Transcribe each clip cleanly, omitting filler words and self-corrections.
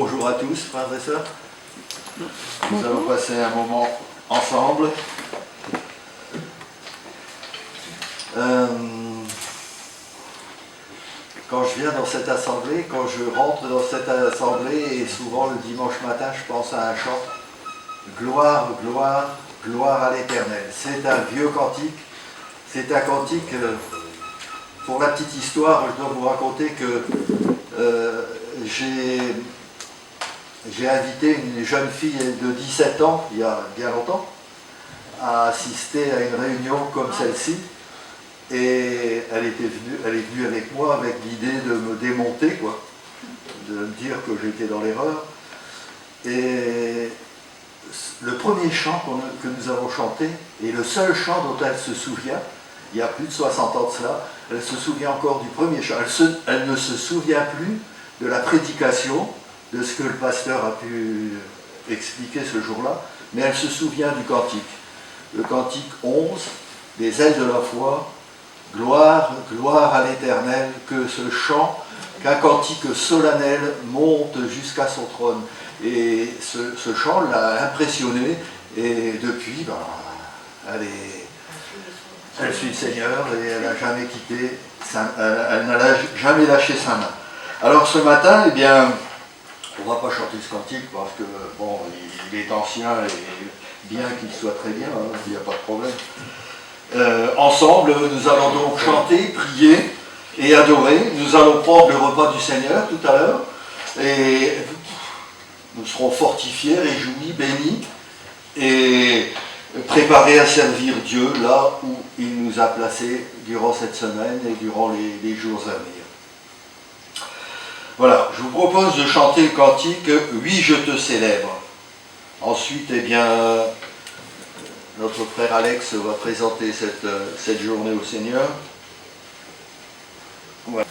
bonjour à tous, frères et sœurs. Nous allons passer un moment ensemble. Quand je viens dans cette assemblée, quand je rentre dans cette assemblée, et souvent le dimanche matin, je pense à un chant. Gloire, gloire, gloire à l'Éternel. C'est un vieux cantique. C'est un cantique, pour la petite histoire, je dois vous raconter que j'ai invité une jeune fille de 17 ans, il y a bien longtemps, à assister à une réunion comme celle-ci. Et elle est venue avec moi avec l'idée de me démonter, quoi, de me dire que j'étais dans l'erreur. Et le premier chant que nous avons chanté, et le seul chant dont elle se souvient, il y a plus de 60 ans de cela, elle se souvient encore du premier chant. Elle ne se souvient plus de la prédication, de ce que le pasteur a pu expliquer ce jour-là, mais elle se souvient du cantique. Le cantique 11, des ailes de la foi, gloire, gloire à l'Éternel, que ce chant, qu'un cantique solennel monte jusqu'à son trône. Et ce chant l'a impressionnée, et depuis, elle suit le Seigneur, et elle n'a jamais quitté, elle n'a jamais lâché sa main. Alors ce matin, eh bien, on ne va pas chanter ce cantique, parce que, bon, il est ancien, et bien qu'il soit très bien, hein, il n'y a pas de problème. Ensemble, nous allons donc chanter, prier et adorer. Nous allons prendre le repas du Seigneur tout à l'heure et nous serons fortifiés, réjouis, bénis et préparés à servir Dieu là où il nous a placés durant cette semaine et durant les jours à venir. Voilà, je vous propose de chanter le cantique « Oui, je te célèbre ». Ensuite, eh bien, notre frère Alex va présenter cette journée au Seigneur. Voilà.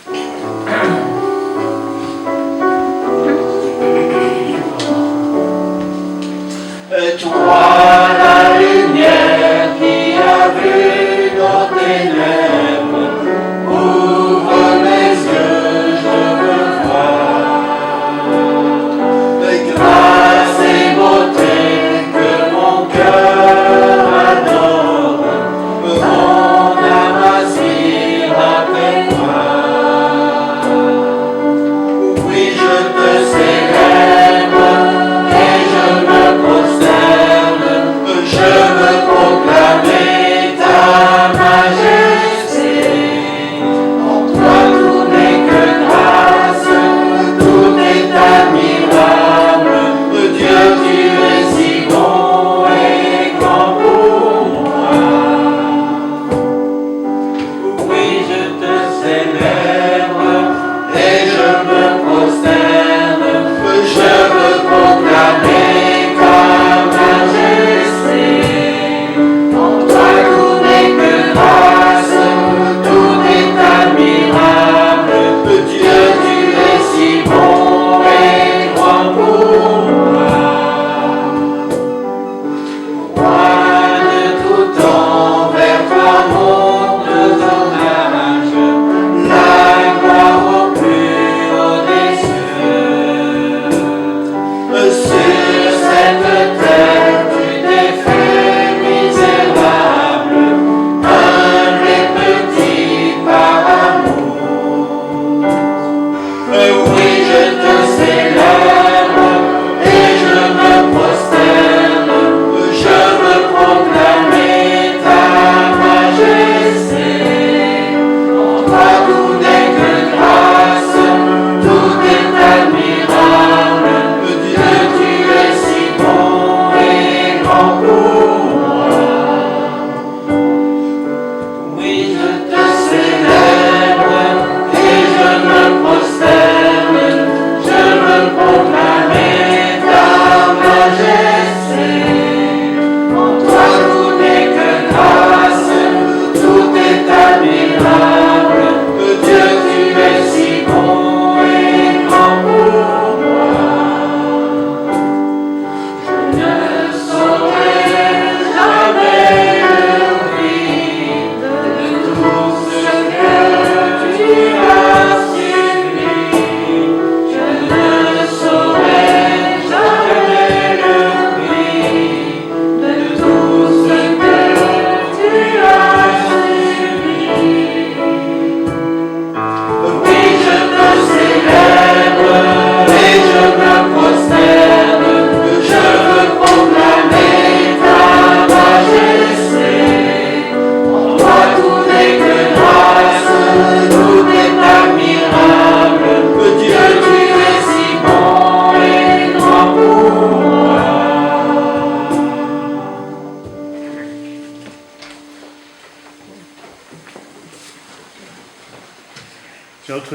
Et toi, la lumière qui a vu nos ténèbres, ouvre mes yeux, je veux voir. Et grâce et beauté que mon cœur adore, mon âme aspire après toi. Oui, je te célèbre et je me prosterne, je veux proclamer ta majesté. En toi tout n'est que grâce, tout est admirable. Dieu, tu es si bon et grand pour moi. Oui, je te célèbre et je me prosterne,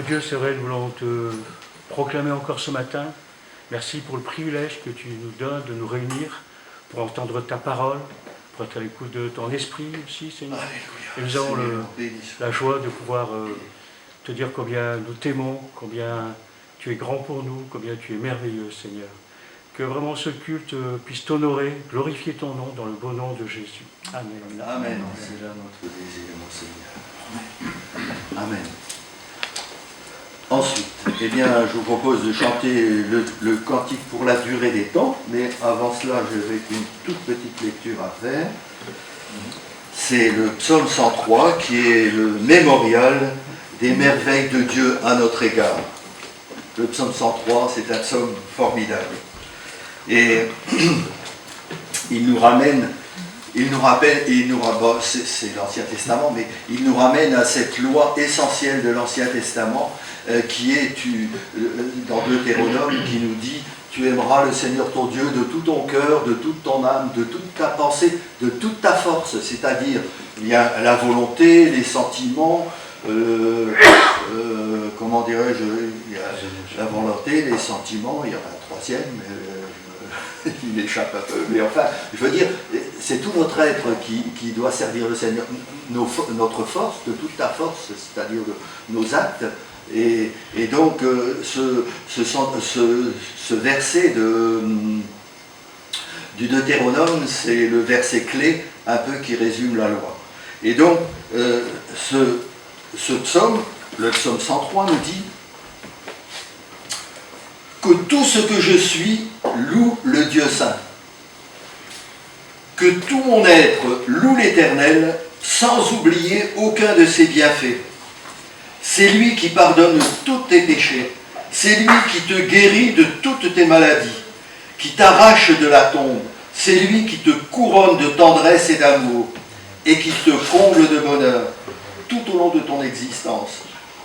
Notre Dieu, c'est vrai, nous voulons te proclamer encore ce matin. Merci pour le privilège que tu nous donnes de nous réunir pour entendre ta parole, pour être à l'écoute de ton esprit aussi, Seigneur. Alléluia. Et nous avons Seigneur, béni soit. la joie de pouvoir te dire combien nous t'aimons, combien tu es grand pour nous, combien tu es merveilleux, Seigneur. Que vraiment ce culte puisse t'honorer, glorifier ton nom dans le beau nom de Jésus. Amen. Amen. C'est là notre désir, mon Seigneur. Amen. Ensuite, eh bien, je vous propose de chanter le cantique pour la durée des temps, mais avant cela, j'avais une toute petite lecture à faire. C'est le psaume 103 qui est le mémorial des merveilles de Dieu à notre égard. Le psaume 103, c'est un psaume formidable. Et il nous rappelle, bon, c'est l'Ancien Testament, mais il nous ramène à cette loi essentielle de l'Ancien Testament qui est dans Deutéronome, qui nous dit « Tu aimeras le Seigneur ton Dieu de tout ton cœur, de toute ton âme, de toute ta pensée, de toute ta force », c'est-à-dire il y a la volonté, les sentiments, comment dirais-je, il y a la volonté, les sentiments, il y en a un troisième, il m'échappe un peu, mais enfin, je veux dire, c'est tout notre être qui doit servir le Seigneur, notre force, de toute ta force, c'est-à-dire nos actes, et donc ce verset du Deutéronome, c'est le verset clé un peu qui résume la loi. Et donc, ce psaume, le psaume 103, nous dit que tout ce que je suis loue le Dieu saint. Que tout mon être loue l'Éternel, sans oublier aucun de ses bienfaits. C'est lui qui pardonne tous tes péchés. C'est lui qui te guérit de toutes tes maladies, qui t'arrache de la tombe. C'est lui qui te couronne de tendresse et d'amour, et qui te comble de bonheur tout au long de ton existence.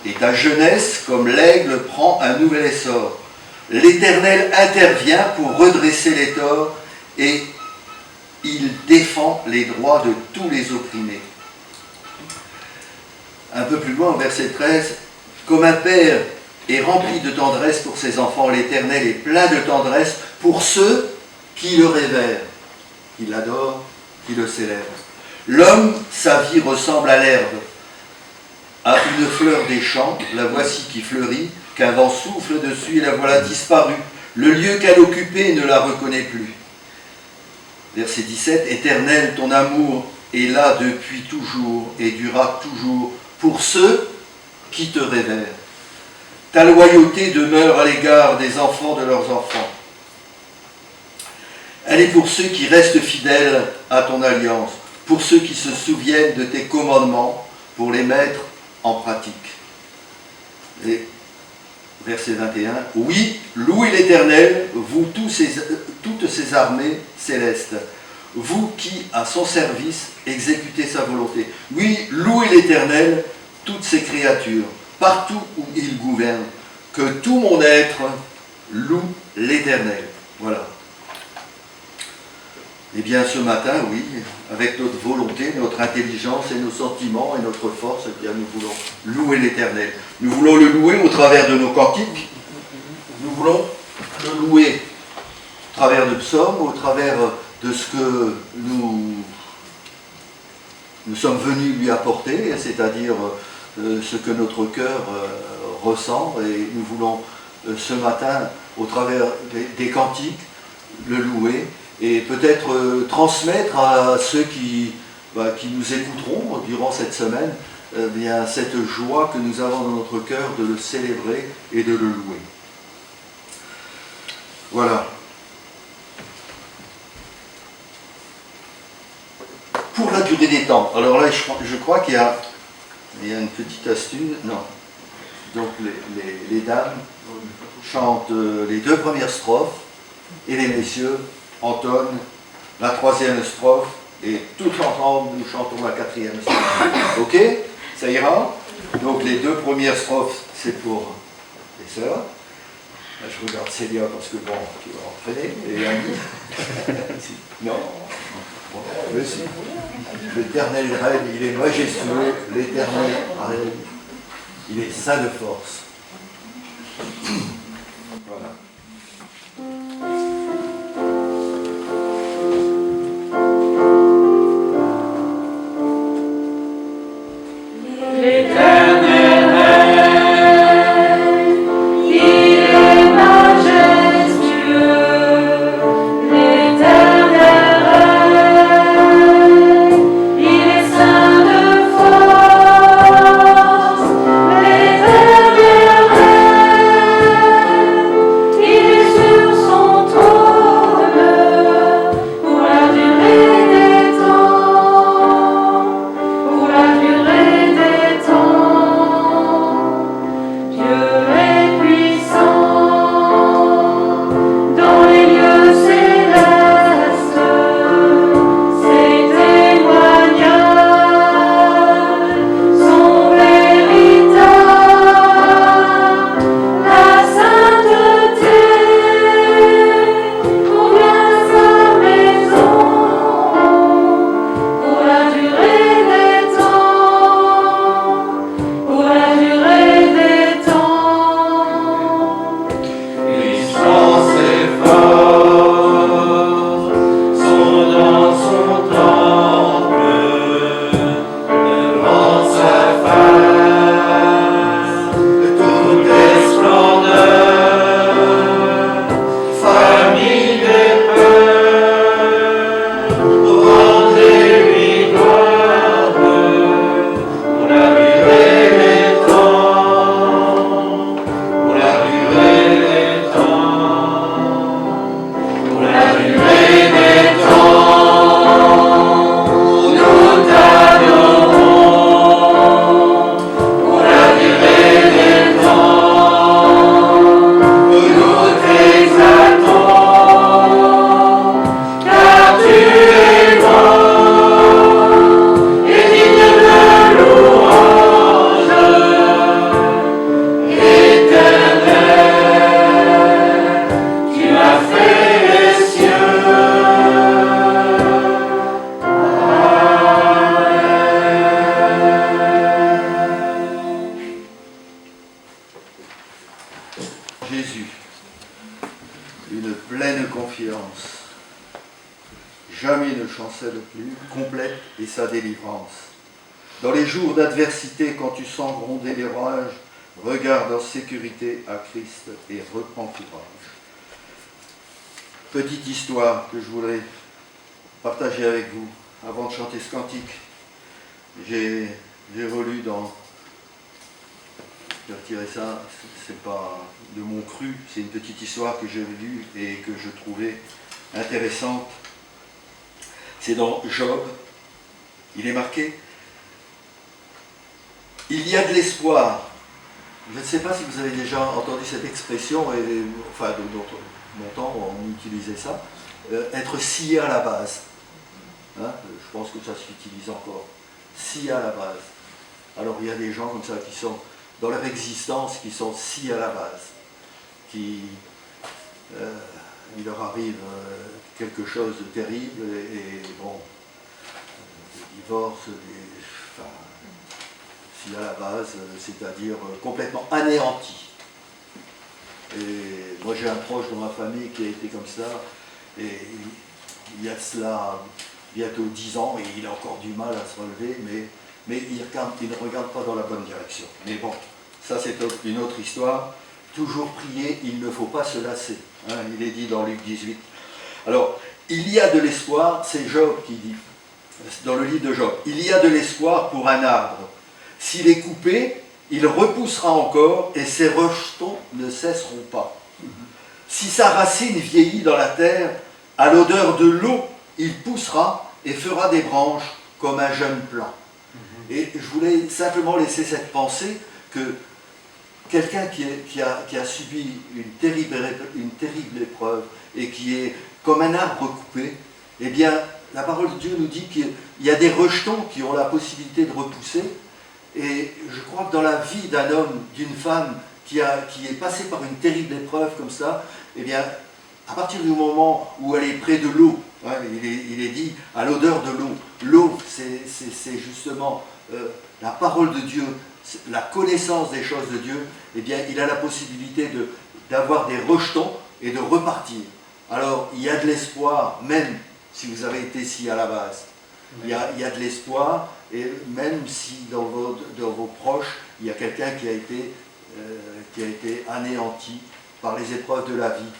Et ta jeunesse, comme l'aigle, prend un nouvel essor. L'Éternel intervient pour redresser les torts et il défend les droits de tous les opprimés. Un peu plus loin, au verset 13, « Comme un père est rempli de tendresse pour ses enfants, l'Éternel est plein de tendresse pour ceux qui le révèrent, qui l'adorent, qui le célèbrent. L'homme, sa vie ressemble à l'herbe, à une fleur des champs, la voici qui fleurit, qu'un vent souffle dessus et la voilà disparue. Le lieu qu'elle occupait ne la reconnaît plus. » Verset 17, « Éternel, ton amour est là depuis toujours et durera toujours pour ceux qui te révèrent. Ta loyauté demeure à l'égard des enfants de leurs enfants. Elle est pour ceux qui restent fidèles à ton alliance, pour ceux qui se souviennent de tes commandements, pour les mettre en pratique. » Et verset 21, « Oui, louez l'Éternel, vous toutes ces armées célestes, vous qui, à son service, exécutez sa volonté. Oui, louez l'Éternel, toutes ses créatures, partout où il gouverne, que tout mon être loue l'Éternel. » Voilà. Eh bien, ce matin, oui, avec notre volonté, notre intelligence et nos sentiments et notre force, eh bien, nous voulons louer l'Éternel. Nous voulons le louer au travers de nos cantiques. Nous voulons le louer au travers de psaumes, au travers de ce que nous sommes venus lui apporter, c'est-à-dire ce que notre cœur ressent. Et nous voulons ce matin, au travers des cantiques, le louer. Et peut-être transmettre à ceux qui nous écouteront durant cette semaine bien, cette joie que nous avons dans notre cœur de le célébrer et de le louer. Voilà. Pour la durée des temps, alors là je crois qu'il y a une petite astuce. Non. Donc les dames chantent les 2 premières strophes et les messieurs entonnent la 3e strophe et tout ensemble nous chantons la 4e strophe. Ok? Ça ira? Donc les 2 premières strophes c'est pour les sœurs. Là, je regarde Célia parce que bon, tu vas entraîner. Et Annie? Non? Bon, si. L'Éternel règne, il est majestueux, l'Éternel règne, il est saint de force. Jésus, une pleine confiance. Jamais ne chancelle plus, complète est sa délivrance. Dans les jours d'adversité, quand tu sens gronder les orages, regarde en sécurité à Christ et reprends courage. Petite histoire que je voudrais partager avec vous avant de chanter ce cantique. J'ai relu dans... J'ai retiré ça, c'est pas de mon cru, c'est une petite histoire que j'ai lue et que je trouvais intéressante. C'est dans Job, il est marqué « Il y a de l'espoir ». Je ne sais pas si vous avez déjà entendu cette expression, et, enfin de notre mon temps on utilisait ça, être scié à la base. Hein, je pense que ça s'utilise encore. Scié à la base. Alors il y a des gens comme ça qui sont dans leur existence, qui sont sciés à la base, qui il leur arrive quelque chose de terrible et bon, des divorces, enfin, sciés à la base, c'est-à-dire complètement anéantis. Et moi j'ai un proche dans ma famille qui a été comme ça, et il y a de cela bientôt 10 ans, et il a encore du mal à se relever, mais il ne regarde pas dans la bonne direction. Mais bon, ça c'est une autre histoire. Toujours prier, il ne faut pas se lasser. Hein, il est dit dans Luc 18. Alors, il y a de l'espoir, c'est Job qui dit, dans le livre de Job, il y a de l'espoir pour un arbre. S'il est coupé, il repoussera encore et ses rejetons ne cesseront pas. Si sa racine vieillit dans la terre, à l'odeur de l'eau, il poussera et fera des branches comme un jeune plant. Et je voulais simplement laisser cette pensée que quelqu'un qui a subi une terrible épreuve et qui est comme un arbre coupé, eh bien, la parole de Dieu nous dit qu'il y a des rejetons qui ont la possibilité de repousser. Et je crois que dans la vie d'un homme, d'une femme qui est passé par une terrible épreuve comme ça, eh bien, à partir du moment où elle est près de l'eau, hein, il est dit à l'odeur de l'eau. L'eau, c'est justement la parole de Dieu, la connaissance des choses de Dieu. Eh bien, il a la possibilité d'avoir des rejetons et de repartir. Alors, il y a de l'espoir, même si vous avez été scié à la base. Il y a de l'espoir, et même si dans vos proches, il y a quelqu'un qui a été anéanti par les épreuves de la vie,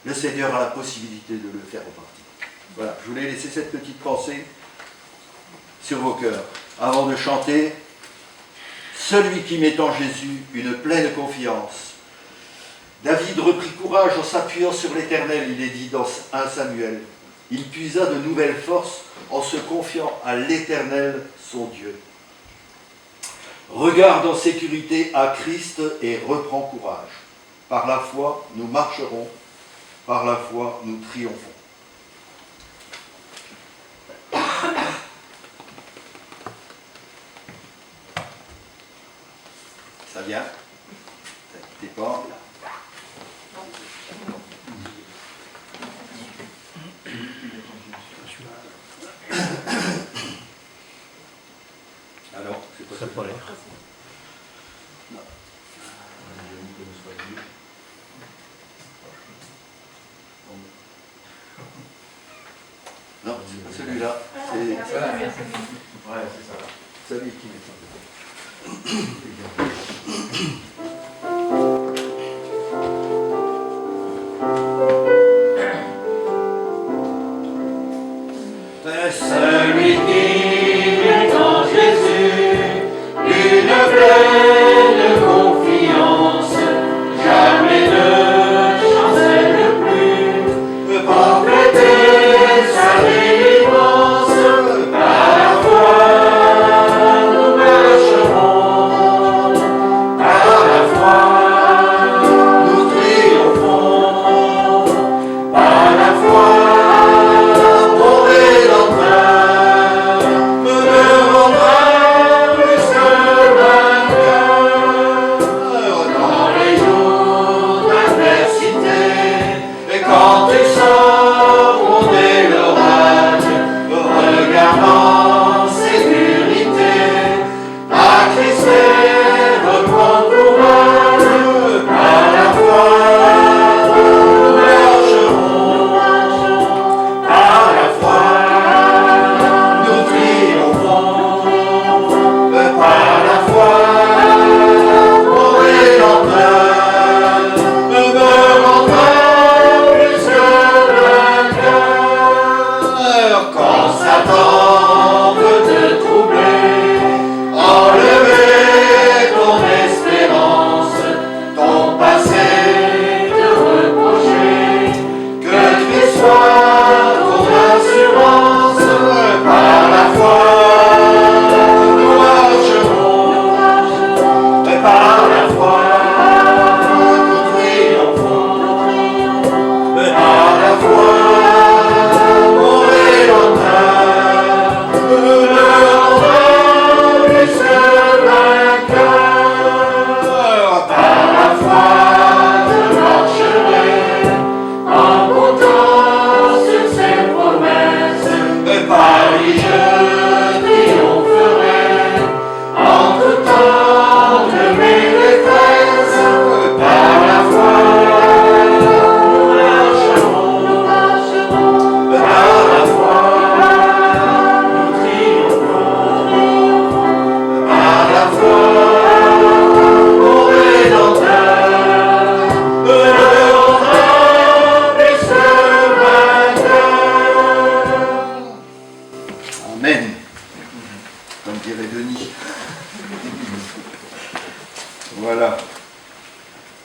le Seigneur a la possibilité de le faire repartir. Voilà, je voulais laisser cette petite pensée sur vos cœurs. Avant de chanter, celui qui met en Jésus une pleine confiance. David reprit courage en s'appuyant sur l'Éternel, il est dit dans 1 Samuel. Il puisa de nouvelles forces en se confiant à l'Éternel, son Dieu. Regarde en sécurité à Christ et reprends courage. Par la foi, nous marcherons. Par la foi, nous triomphons. Ça vient? Ne t'inquiétez pas. Alors, c'est quoi ça? Pas l'air. Non. Non, c'est pas celui-là. C'est ça. Ouais, c'est ça. celui qui met. Celui qui met en Jésus une pleine confiance, jamais ne chancelle plus, compléter sa délivrance, par la foi nous marcherons.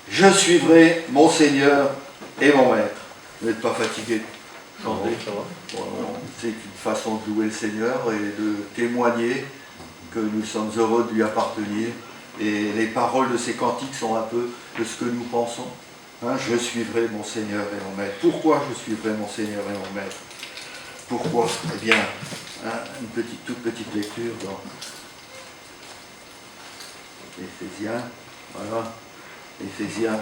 Je suivrai mon Seigneur et mon Maître. Vous n'êtes pas fatigué? Chanter, ça va. Bon, c'est une façon de louer le Seigneur et de témoigner que nous sommes heureux de lui appartenir. Et les paroles de ces cantiques sont un peu de ce que nous pensons. Hein, je suivrai mon Seigneur et mon Maître. Pourquoi je suivrai mon Seigneur et mon Maître? Pourquoi? Eh bien, hein, toute petite lecture dans Éphésiens. Voilà. Éphésiens,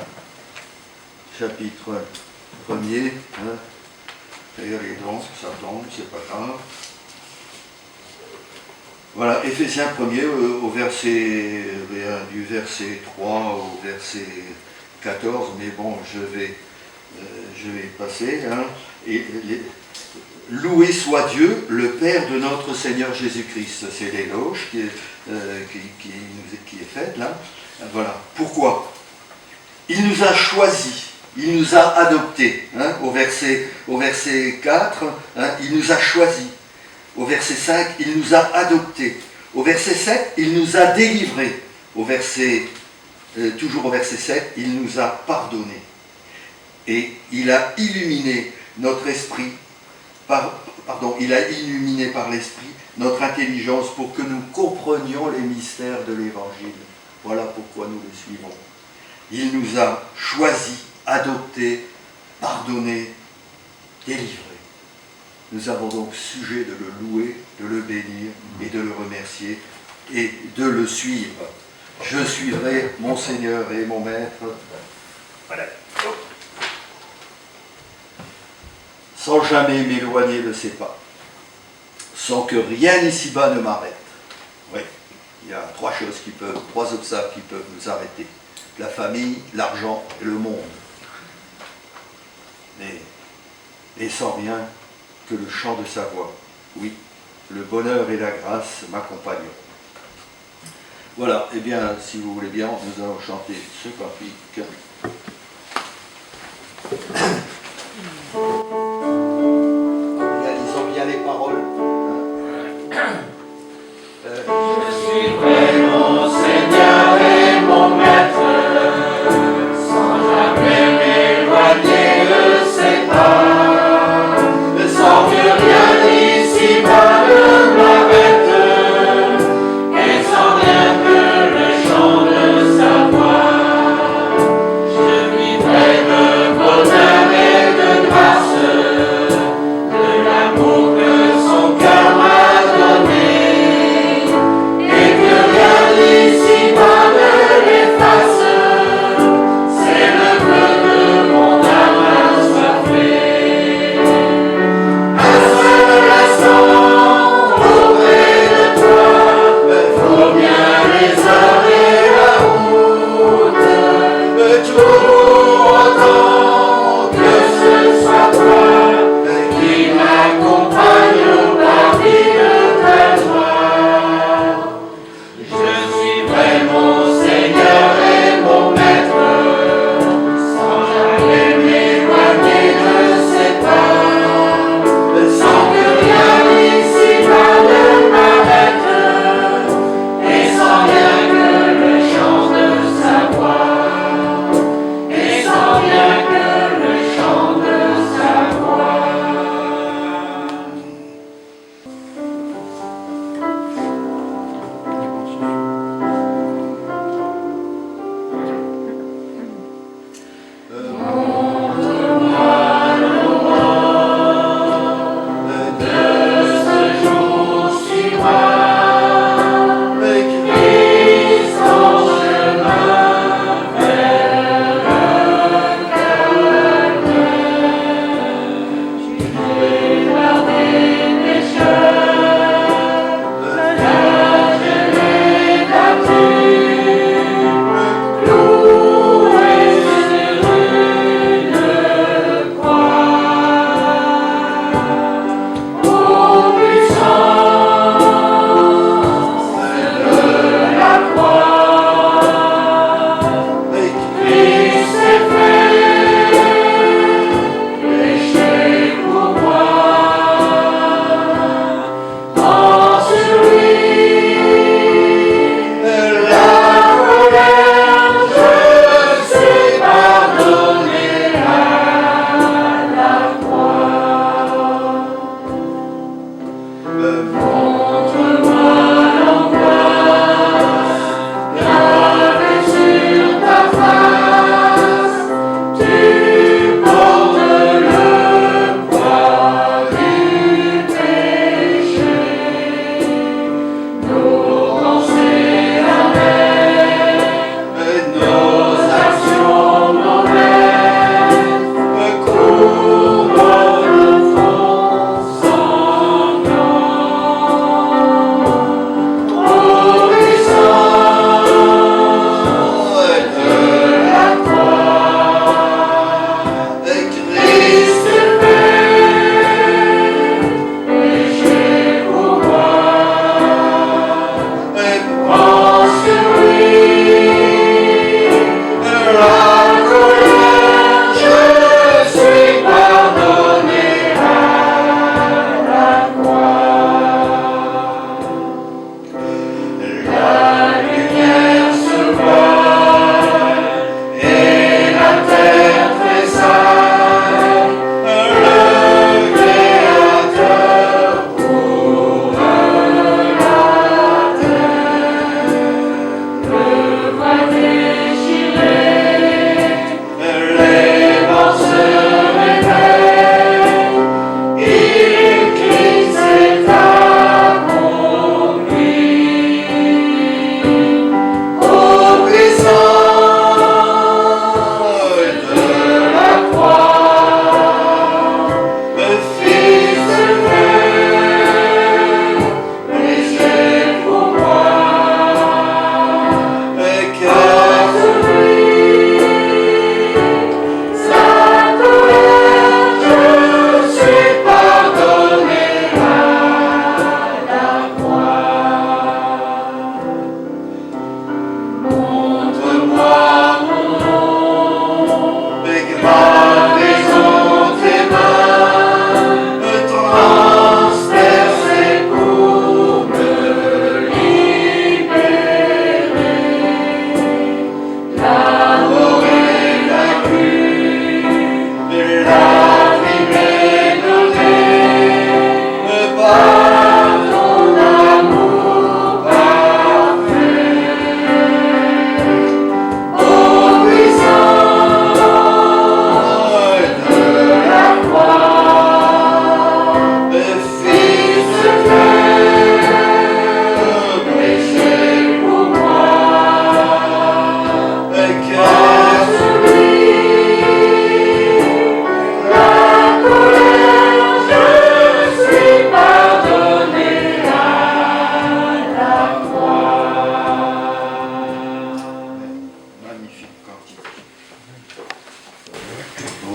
chapitre 1er. Hein. D'ailleurs, les dons, ça tombe, c'est pas grave. Voilà, Éphésiens 1er, au verset, du verset 3 au verset 14, mais bon, je vais passer. Hein. Loué soit Dieu, le Père de notre Seigneur Jésus-Christ. C'est l'éloge qui est faite là. Voilà. Pourquoi? Il nous a choisis, il nous a adoptés. Hein. Au verset 4, hein, il nous a choisis. Au verset 5, il nous a adoptés. Au verset 7, il nous a délivrés. Toujours au verset 7, il nous a pardonnés. Et il a illuminé notre esprit, il a illuminé par l'esprit notre intelligence pour que nous comprenions les mystères de l'Évangile. Voilà pourquoi nous le suivons. Il nous a choisis, adoptés, pardonnés, délivrés. Nous avons donc sujet de le louer, de le bénir et de le remercier et de le suivre. Je suivrai mon Seigneur et mon Maître. Voilà. Sans jamais m'éloigner de ses pas, sans que rien ici-bas ne m'arrête. Oui, il y a trois obstacles qui peuvent nous arrêter. La famille, l'argent et le monde. Et sans rien que le chant de sa voix. Oui, le bonheur et la grâce m'accompagnent. Voilà, eh bien, si vous voulez bien, nous allons chanter ce cantique. Réalisons bien les paroles. Je suivrai mon Seigneur et mon Maître, sans jamais m'éloigner de ses pas, sans que rien d'ici-bas ne m'arrête, et sans rien que le chant de sa voix. Je vivrai de bonheur et de grâce, de l'amour que son cœur m'a donné. Ici-bas ne l'efface, c'est le bleu de mon âme assoiffée. Un seul instant auprès de toi, faut bien les heures et la route, toujours autant que ce soit toi qui m'accompagne au parvis de ta joie. Mon Seigneur et mon Maître, sans jamais m'éloigner de ses pas, sans que rien ici-bas ne m'arrête, et sans rien que le chant de sa voix, et sans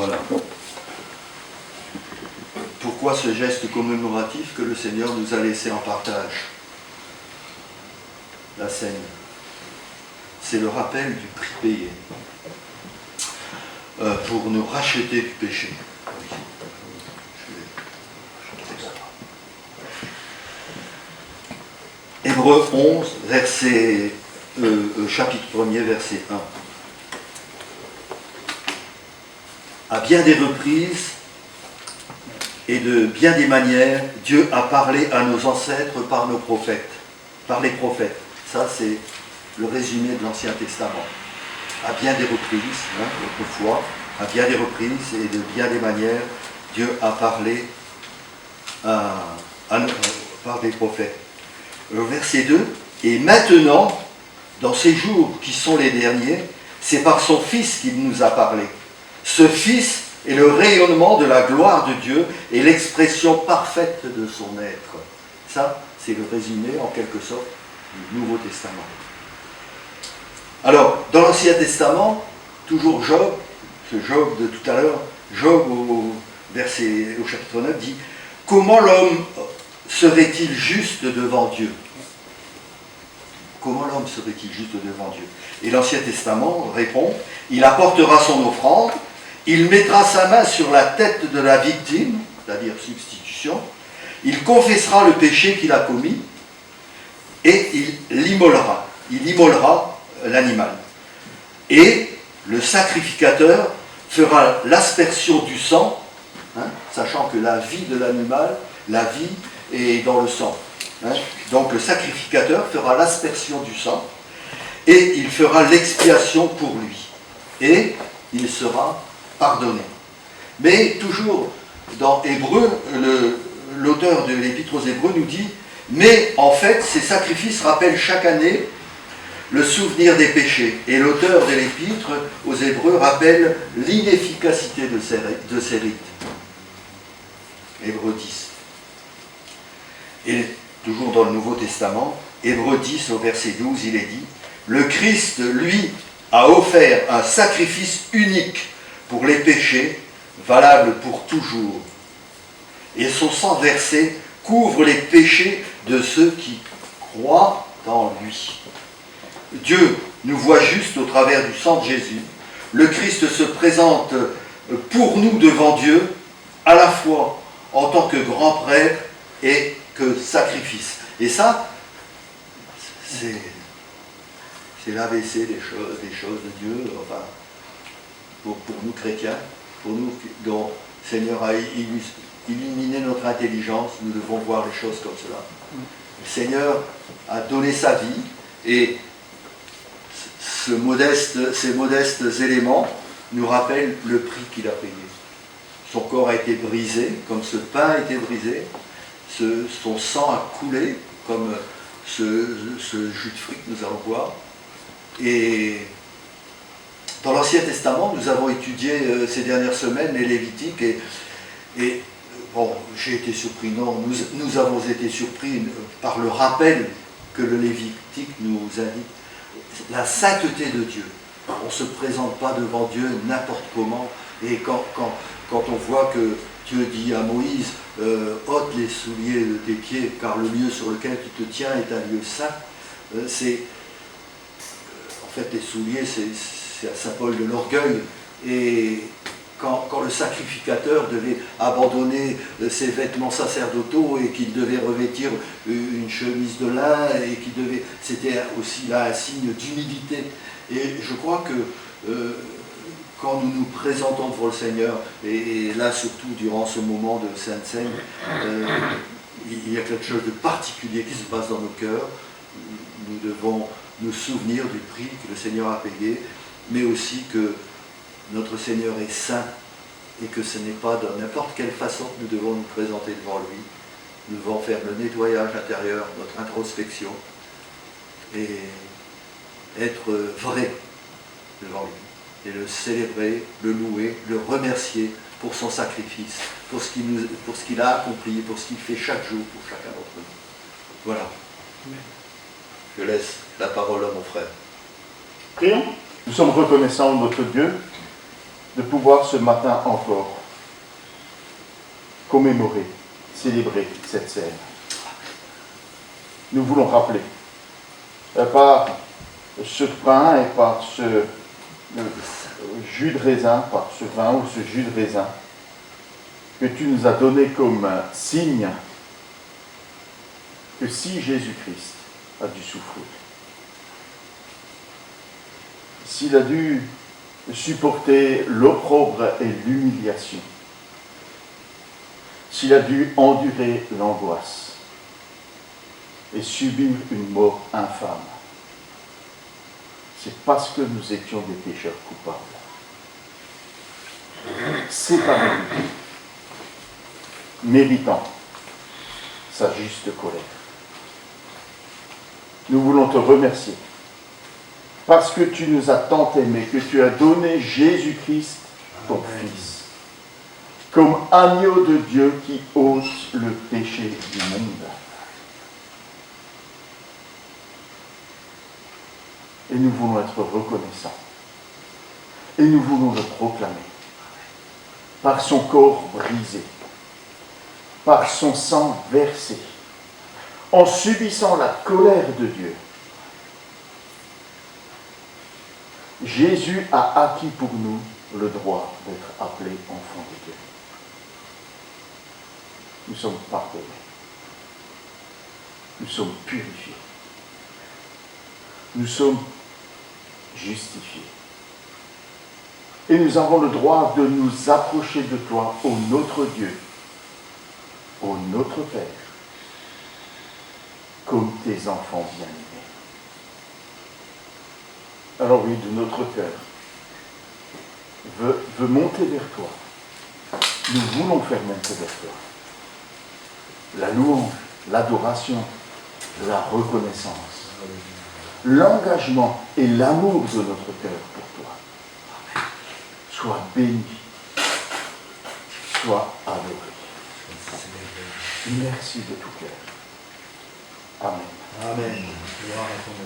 Voilà. Pourquoi ce geste commémoratif que le Seigneur nous a laissé en partage? La scène. C'est le rappel du prix payé pour nous racheter du péché. Hébreux 11, chapitre 1er, verset 1. À bien des reprises et de bien des manières, Dieu a parlé à nos ancêtres par nos prophètes, par les prophètes. Ça, c'est le résumé de l'Ancien Testament. À bien des reprises, autrefois, à bien des reprises et de bien des manières, Dieu a parlé par des prophètes. Verset 2, et maintenant, dans ces jours qui sont les derniers, c'est par son Fils qu'il nous a parlé. Ce Fils est le rayonnement de la gloire de Dieu et l'expression parfaite de son être. Ça, c'est le résumé, en quelque sorte, du Nouveau Testament. Alors, dans l'Ancien Testament, toujours Job, ce Job de tout à l'heure, Job au chapitre 9 dit « Comment l'homme serait-il juste devant Dieu ?» Comment l'homme serait-il juste devant Dieu? Et l'Ancien Testament répond « Il apportera son offrande, il mettra sa main sur la tête de la victime, c'est-à-dire substitution, il confessera le péché qu'il a commis, et il l'immolera. Il immolera l'animal. Et le sacrificateur fera l'aspersion du sang, sachant que la vie de l'animal, la vie est dans le sang. Donc le sacrificateur fera l'aspersion du sang, et il fera l'expiation pour lui. Et il sera pardonné. Mais toujours dans Hébreux, l'auteur de l'Épître aux Hébreux nous dit « Mais en fait, ces sacrifices rappellent chaque année le souvenir des péchés. » Et l'auteur de l'Épître aux Hébreux rappelle l'inefficacité de ces rites. Hébreux 10. Et toujours dans le Nouveau Testament, Hébreux 10 au verset 12, il est dit « Le Christ, lui, a offert un sacrifice unique pour les péchés, valable pour toujours. Et son sang versé couvre les péchés de ceux qui croient en lui. Dieu nous voit juste au travers du sang de Jésus. Le Christ se présente pour nous devant Dieu, à la fois en tant que grand prêtre et que sacrifice. Et ça, c'est l'ABC des choses de Dieu, enfin, pour nous chrétiens, pour nous dont le Seigneur a illuminé notre intelligence, nous devons voir les choses comme cela. Le Seigneur a donné sa vie et ces modestes éléments nous rappellent le prix qu'il a payé. Son corps a été brisé, comme ce pain a été brisé, son sang a coulé, comme ce jus de fruits que nous allons boire. Et dans l'Ancien Testament, nous avons étudié ces dernières semaines les Lévitiques et bon, j'ai été surpris, non, nous avons été surpris par le rappel que le Lévitique nous indique. La sainteté de Dieu. On ne se présente pas devant Dieu n'importe comment. Et quand on voit que Dieu dit à Moïse, ôte les souliers de tes pieds, car le lieu sur lequel tu te tiens est un lieu saint, en fait, les souliers, c'est un symbole de l'orgueil. Et quand le sacrificateur devait abandonner ses vêtements sacerdotaux et qu'il devait revêtir une chemise de lin, et c'était aussi là un signe d'humilité. Et je crois que quand nous nous présentons devant le Seigneur, et là surtout durant ce moment de Sainte Seine, il y a quelque chose de particulier qui se passe dans nos cœurs. Nous devons nous souvenir du prix que le Seigneur a payé, mais aussi que notre Seigneur est saint et que ce n'est pas de n'importe quelle façon que nous devons nous présenter devant lui. Nous devons faire le nettoyage intérieur, notre introspection et être vrai devant lui et le célébrer, le louer, le remercier pour son sacrifice, pour ce qu'il a accompli, pour ce qu'il fait chaque jour pour chacun d'entre nous. Voilà. Je laisse la parole à mon frère. Prions. Nous sommes reconnaissants de notre Dieu de pouvoir ce matin encore commémorer, célébrer cette scène. Nous voulons rappeler, par ce pain et par ce jus de raisin, par ce vin ou ce jus de raisin, que tu nous as donné comme signe que si Jésus-Christ a dû souffrir, s'il a dû supporter l'opprobre et l'humiliation, s'il a dû endurer l'angoisse et subir une mort infâme, c'est parce que nous étions des pécheurs coupables. Séparés de Dieu, méritant sa juste colère. Nous voulons te remercier parce que tu nous as tant aimés, que tu as donné Jésus-Christ, ton Fils, comme agneau de Dieu qui ôte le péché du monde. Et nous voulons être reconnaissants. Et nous voulons le proclamer. Par son corps brisé, par son sang versé, en subissant la colère de Dieu, Jésus a acquis pour nous le droit d'être appelé enfant de Dieu. Nous sommes pardonnés. Nous sommes purifiés. Nous sommes justifiés. Et nous avons le droit de nous approcher de toi, ô notre Dieu, ô notre Père, comme tes enfants bien-aimés. Alors oui, de notre cœur, veut monter vers toi. Nous voulons faire monter vers toi la louange, l'adoration, la reconnaissance, l'engagement et l'amour de notre cœur pour toi. Sois béni, sois adoré. Merci de tout cœur. Amen. Amen. Gloire à ton nom.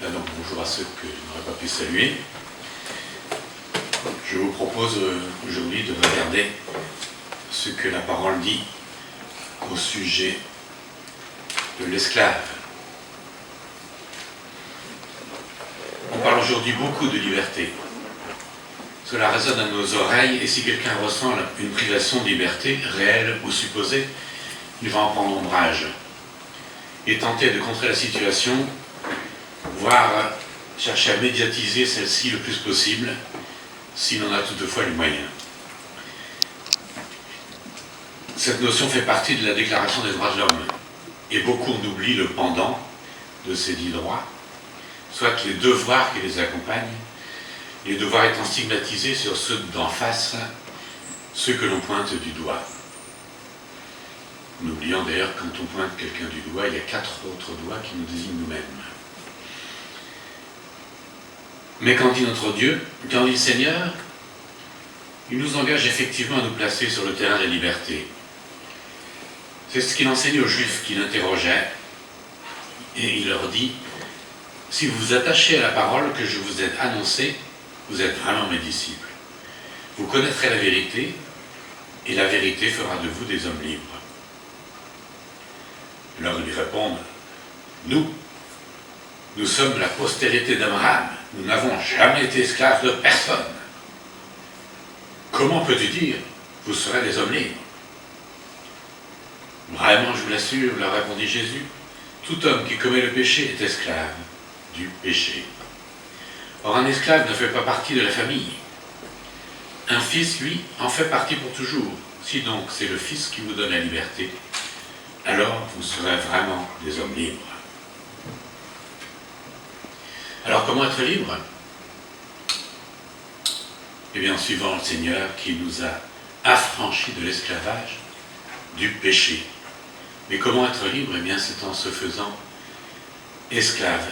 Donc bonjour à ceux que je n'aurais pas pu saluer. Je vous propose aujourd'hui de regarder ce que la parole dit au sujet de l'esclave. On parle aujourd'hui beaucoup de liberté. Cela résonne à nos oreilles et si quelqu'un ressent une privation de liberté, réelle ou supposée, il va en prendre ombrage et tenter de contrer la situation, voire chercher à médiatiser celle-ci le plus possible, s'il en a toutefois les moyens. Cette notion fait partie de la Déclaration des droits de l'homme, et beaucoup en oublient le pendant de ces 10 droits, soit les devoirs qui les accompagnent, les devoirs étant stigmatisés sur ceux d'en face, ceux que l'on pointe du doigt. N'oublions d'ailleurs, quand on pointe quelqu'un du doigt, il y a 4 autres doigts qui nous désignent nous-mêmes. Mais quand dit notre Dieu, quand dit le Seigneur, il nous engage effectivement à nous placer sur le terrain de la liberté. C'est ce qu'il enseignait aux Juifs qui l'interrogeaient, et il leur dit, si vous vous attachez à la parole que je vous ai annoncée, vous êtes vraiment mes disciples. Vous connaîtrez la vérité, et la vérité fera de vous des hommes libres. Alors ils lui répondent, nous sommes la postérité d'Abraham, nous n'avons jamais été esclaves de personne. Comment peux-tu dire, vous serez des hommes libres? Vraiment, je vous l'assure, leur répondit Jésus, tout homme qui commet le péché est esclave du péché. Or, un esclave ne fait pas partie de la famille. Un fils, lui, en fait partie pour toujours. Si donc c'est le Fils qui vous donne la liberté, alors vous serez vraiment des hommes libres. Alors comment être libre? Eh bien, en suivant le Seigneur qui nous a affranchis de l'esclavage, du péché. Mais comment être libre? Eh bien, c'est en se faisant esclave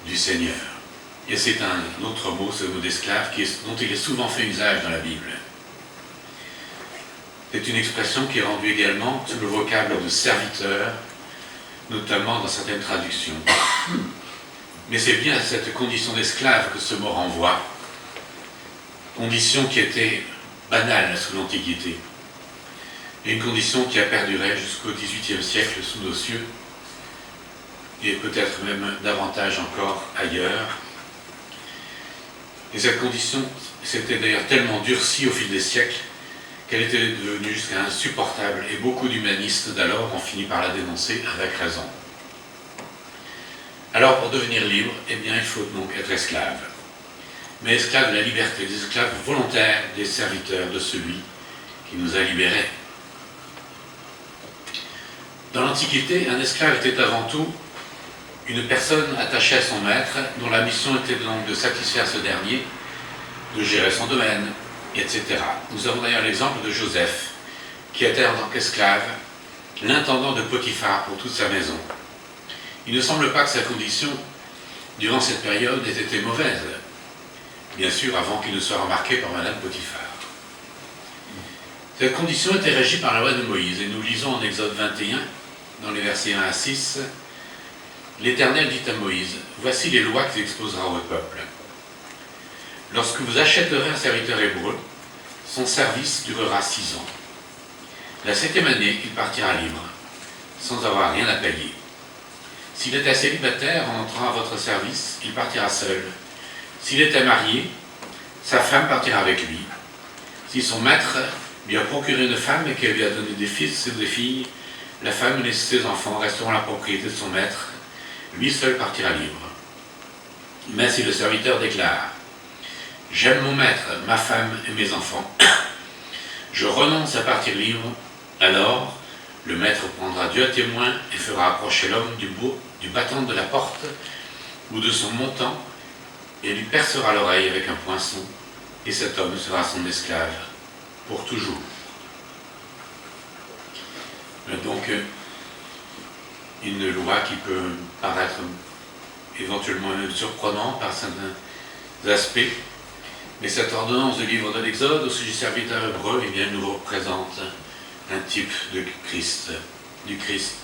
du Seigneur. Et c'est un autre mot, ce mot d'esclave, dont il est souvent fait usage dans la Bible. C'est une expression qui est rendue également sous le vocable de serviteur, notamment dans certaines traductions. Mais c'est bien à cette condition d'esclave que ce mot renvoie, condition qui était banale sous l'Antiquité, et une condition qui a perduré jusqu'au XVIIIe siècle sous nos cieux, et peut-être même davantage encore ailleurs. Et cette condition s'était d'ailleurs tellement durcie au fil des siècles qu'elle était devenue jusqu'à insupportable, et beaucoup d'humanistes d'alors ont fini par la dénoncer avec raison. Alors pour devenir libre, eh bien il faut donc être esclave. Mais esclave de la liberté, des esclaves volontaires, des serviteurs de celui qui nous a libérés. Dans l'Antiquité, un esclave était avant tout une personne attachée à son maître, dont la mission était donc de satisfaire ce dernier, de gérer son domaine, etc. Nous avons d'ailleurs l'exemple de Joseph, qui était en tant qu'esclave l'intendant de Potiphar pour toute sa maison. Il ne semble pas que sa condition, durant cette période, ait été mauvaise, bien sûr avant qu'il ne soit remarqué par Madame Potiphar. Cette condition était régie par la loi de Moïse, et nous lisons en Exode 21, dans les versets 1 à 6, l'Éternel dit à Moïse, « Voici les lois qu'il exposera au peuple. Lorsque vous achèterez un serviteur hébreu, son service durera 6 ans. La 7e année, il partira libre, sans avoir rien à payer. S'il était célibataire en entrant à votre service, il partira seul. S'il était marié, sa femme partira avec lui. Si son maître lui a procuré une femme et qu'elle lui a donné des fils ou des filles, la femme et ses enfants resteront la propriété de son maître. Lui seul partira libre. Mais si le serviteur déclare « J'aime mon maître, ma femme et mes enfants, je renonce à partir libre », alors le maître prendra Dieu à témoin et fera approcher l'homme du battant de la porte ou de son montant et lui percera l'oreille avec un poinçon, et cet homme sera son esclave pour toujours. Donc, une loi qui peut paraître éventuellement surprenante par certains aspects, mais cette ordonnance du livre de l'Exode au sujet du serviteur hébreu, eh bien, nous représente un type de Christ, du Christ,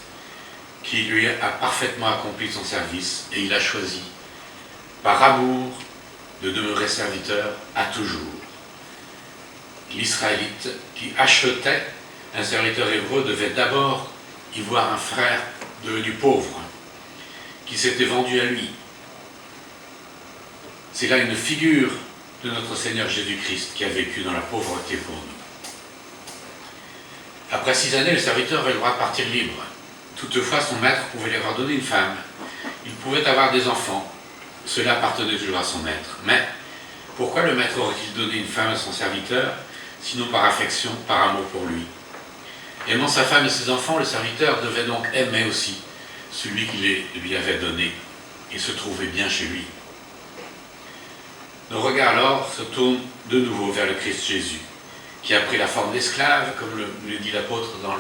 qui lui a parfaitement accompli son service, et il a choisi par amour, de demeurer serviteur à toujours. L'Israélite qui achetait un serviteur hébreu devait d'abord y voir un frère devenu pauvre, qui s'était vendu à lui. C'est là une figure de notre Seigneur Jésus-Christ qui a vécu dans la pauvreté pour nous. Après 6 années, le serviteur avait le droit de partir libre. Toutefois, son maître pouvait lui avoir donné une femme. Il pouvait avoir des enfants. Cela appartenait toujours à son maître. Mais pourquoi le maître aurait-il donné une femme à son serviteur, sinon par affection, par amour pour lui? Aimant sa femme et ses enfants, le serviteur devait donc aimer aussi celui qui les lui avait donné et se trouvait bien chez lui. Nos regards alors se tournent de nouveau vers le Christ Jésus, qui a pris la forme d'esclave, comme le dit l'apôtre dans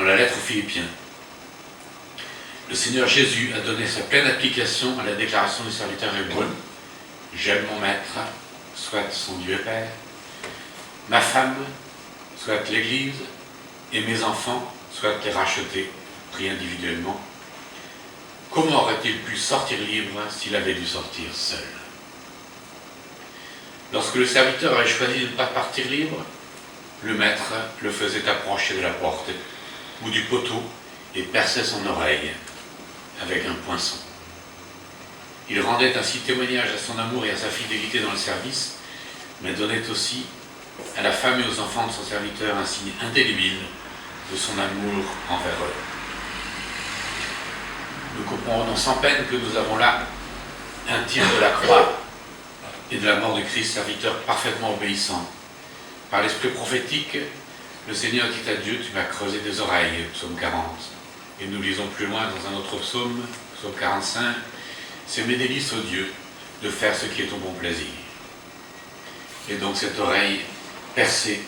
la lettre aux Philippiens. Le Seigneur Jésus a donné sa pleine application à la déclaration du serviteur hébreu. J'aime mon maître, soit son Dieu et Père, ma femme, soit l'Église, et mes enfants, soit les rachetés, pris individuellement. Comment aurait-il pu sortir libre s'il avait dû sortir seul? Lorsque le serviteur avait choisi de ne pas partir libre, le maître le faisait approcher de la porte ou du poteau et perçait son oreille avec un poinçon. Il rendait ainsi témoignage à son amour et à sa fidélité dans le service, mais donnait aussi à la femme et aux enfants de son serviteur un signe indélébile de son amour envers eux. Nous comprenons sans peine que nous avons là un type de la croix et de la mort du Christ, serviteur parfaitement obéissant. Par l'esprit prophétique, le Seigneur dit à Dieu, tu m'as creusé des oreilles, psaume 40. Et nous lisons plus loin dans un autre psaume, psaume 45, c'est mes délices, ô Dieu, de faire ce qui est ton bon plaisir. Et donc cette oreille percée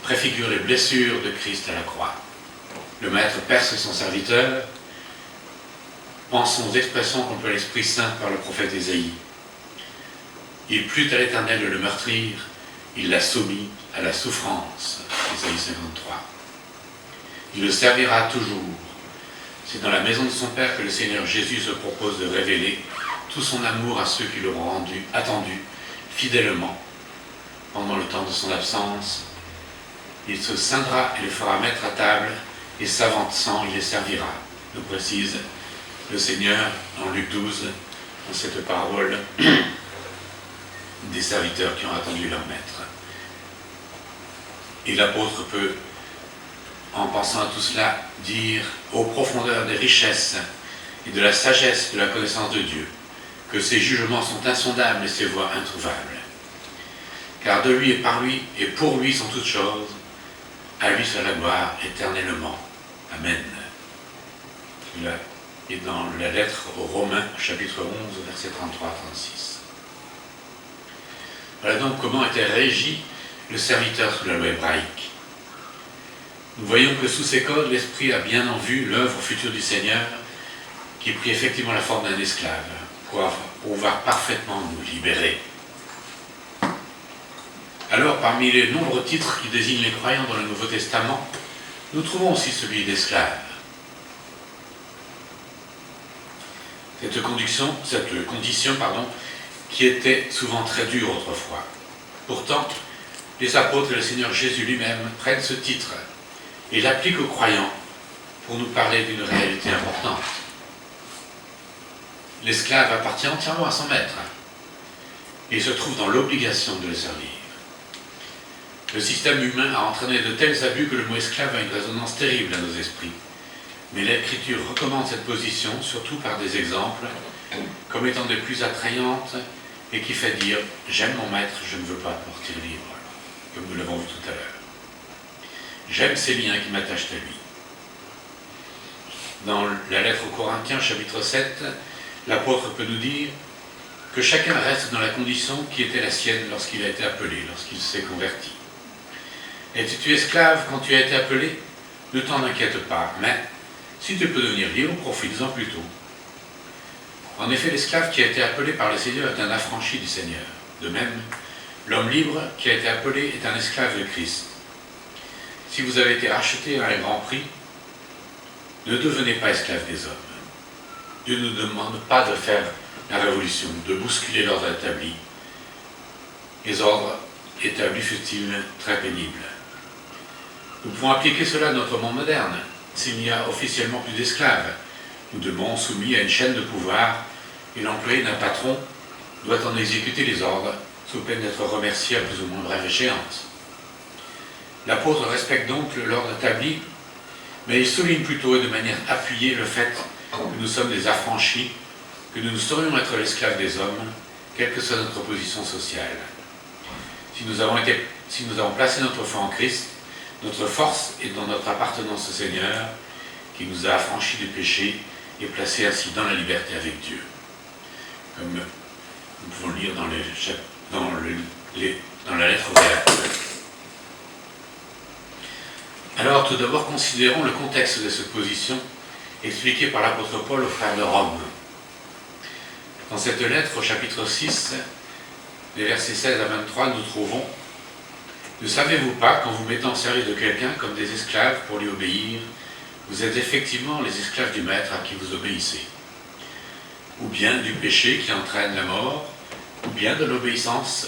préfigure les blessures de Christ à la croix. Le Maître perce son serviteur. Pensons aux expressions qu'emploie l'Esprit Saint par le prophète Ésaïe. Il plut à l'Éternel de le meurtrir, il l'a soumis à la souffrance. Ésaïe 53. Il le servira toujours. C'est dans la maison de son Père que le Seigneur Jésus se propose de révéler tout son amour à ceux qui l'auront attendu fidèlement pendant le temps de son absence. Il se ceindra et les fera mettre à table, et s'avançant, il les servira, nous précise le Seigneur dans Luc 12, dans cette parole des serviteurs qui ont attendu leur maître. Et l'apôtre peut, en pensant à tout cela, dire aux profondeurs des richesses et de la sagesse de la connaissance de Dieu, que ses jugements sont insondables et ses voies introuvables. Car de lui et par lui et pour lui sont toutes choses, à lui soit la gloire éternellement. Amen. Et dans la lettre aux Romains, chapitre 11, versets 33-36. Voilà donc comment était régi le serviteur sous la loi hébraïque. Nous voyons que sous ces codes, l'Esprit a bien en vue l'œuvre future du Seigneur, qui prit effectivement la forme d'un esclave, pour pouvoir parfaitement nous libérer. Alors, parmi les nombreux titres qui désignent les croyants dans le Nouveau Testament, nous trouvons aussi celui d'esclave. Cette condition, qui était souvent très dure autrefois. Pourtant, les apôtres et le Seigneur Jésus lui-même prennent ce titre et l'appliquent aux croyants pour nous parler d'une réalité importante. L'esclave appartient entièrement à son maître et se trouve dans l'obligation de le servir. Le système humain a entraîné de tels abus que le mot esclave a une résonance terrible à nos esprits. Mais l'Écriture recommande cette position, surtout par des exemples, comme étant des plus attrayantes et qui fait dire « J'aime mon maître, je ne veux pas partir libre », comme nous l'avons vu tout à l'heure. J'aime ces liens qui m'attachent à lui. Dans la lettre aux Corinthiens, chapitre 7, l'apôtre peut nous dire que chacun reste dans la condition qui était la sienne lorsqu'il a été appelé, lorsqu'il s'est converti. Es-tu esclave quand tu as été appelé? Ne t'en inquiète pas, mais si tu peux devenir libre, profites-en plutôt. En effet, l'esclave qui a été appelé par le Seigneur est un affranchi du Seigneur. De même, l'homme libre qui a été appelé est un esclave de Christ. Si vous avez été racheté à un grand prix, ne devenez pas esclave des hommes. Dieu ne nous demande pas de faire la révolution, de bousculer l'ordre établi. Les ordres établis furent-ils très pénibles. Nous pouvons appliquer cela à notre monde moderne. S'il n'y a officiellement plus d'esclaves, nous demeurons soumis à une chaîne de pouvoir et l'employé d'un patron doit en exécuter les ordres sous peine d'être remercié à plus ou moins brève échéance. L'apôtre respecte donc l'ordre établi, mais il souligne plutôt et de manière appuyée le fait que nous sommes des affranchis, que nous saurions être l'esclave des hommes, quelle que soit notre position sociale. Si nous avons placé notre foi en Christ, notre force est dans notre appartenance au Seigneur, qui nous a affranchis du péché et placés ainsi dans la liberté avec Dieu. Comme nous pouvons le lire dans la lettre aux Galates. Alors, tout d'abord, considérons le contexte de cette position expliqué par l'apôtre Paul aux frères de Rome. Dans cette lettre, au chapitre 6, les versets 16 à 23, nous trouvons « Ne savez-vous pas qu'en vous mettant au service de quelqu'un comme des esclaves pour lui obéir, vous êtes effectivement les esclaves du maître à qui vous obéissez, ou bien du péché qui entraîne la mort, ou bien de l'obéissance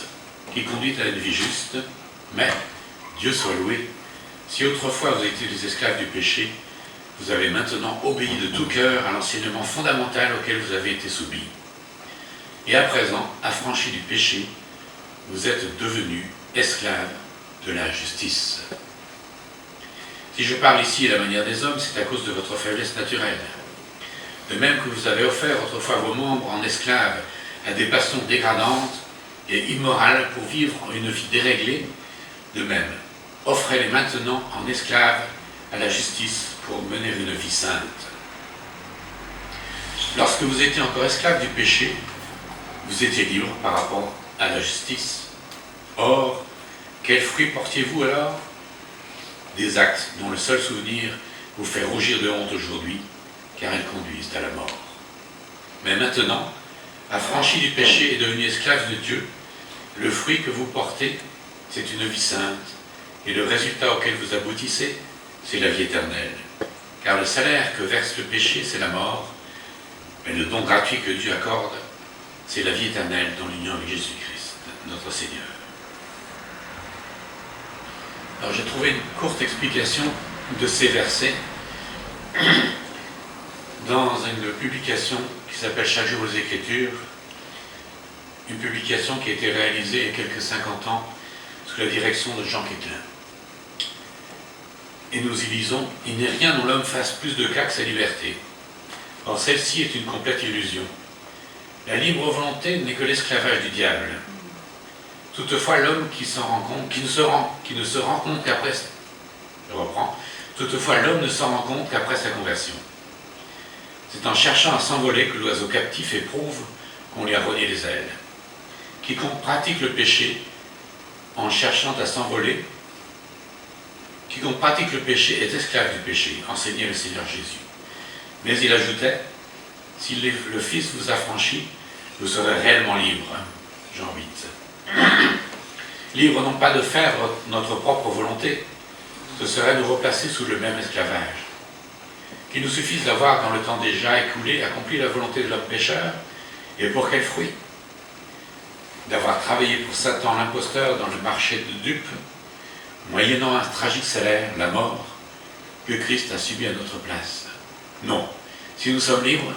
qui conduit à une vie juste, mais, Dieu soit loué, si autrefois vous étiez des esclaves du péché, vous avez maintenant obéi de tout cœur à l'enseignement fondamental auquel vous avez été soumis. Et à présent, affranchis du péché, vous êtes devenus esclaves de la justice. » Si je parle ici à la manière des hommes, c'est à cause de votre faiblesse naturelle. De même que vous avez offert autrefois vos membres en esclaves à des passions dégradantes et immorales pour vivre une vie déréglée, de même, offrez-les maintenant en esclaves à la justice pour mener une vie sainte. Lorsque vous étiez encore esclaves du péché, vous étiez libres par rapport à la justice. Or, quels fruits portiez-vous alors? Des actes dont le seul souvenir vous fait rougir de honte aujourd'hui, car elles conduisent à la mort. Mais maintenant, affranchis du péché et devenus esclaves de Dieu, le fruit que vous portez, c'est une vie sainte, et le résultat auquel vous aboutissez, c'est la vie éternelle. Car le salaire que verse le péché, c'est la mort, mais le don gratuit que Dieu accorde, c'est la vie éternelle dans l'union avec Jésus-Christ, notre Seigneur. Alors j'ai trouvé une courte explication de ces versets dans une publication qui s'appelle Chaque jour aux Écritures, une publication qui a été réalisée il y a quelques 50 ans sous la direction de Jean Quételin. Et nous y lisons « Il n'est rien dont l'homme fasse plus de cas que sa liberté. Or celle-ci est une complète illusion. La libre volonté n'est que l'esclavage du diable. Toutefois, l'homme qui ne se rend compte qu'après... Je reprends. Toutefois, l'homme ne s'en rend compte qu'après sa conversion. C'est en cherchant à s'envoler que l'oiseau captif éprouve qu'on lui a rogné les ailes. Quiconque pratique le péché en cherchant à s'envoler, quiconque pratique le péché est esclave du péché, enseignait le Seigneur Jésus. Mais il ajoutait, si le Fils vous affranchit, vous serez réellement libre. Jean 8. Libre non pas de faire notre propre volonté, ce serait nous replacer sous le même esclavage. Qu'il nous suffise d'avoir, dans le temps déjà écoulé, accompli la volonté de l'homme pécheur, et pour quel fruit? D'avoir travaillé pour Satan l'imposteur dans le marché de dupes, moyennant un tragique salaire, la mort, que Christ a subi à notre place. Non, si nous sommes libres,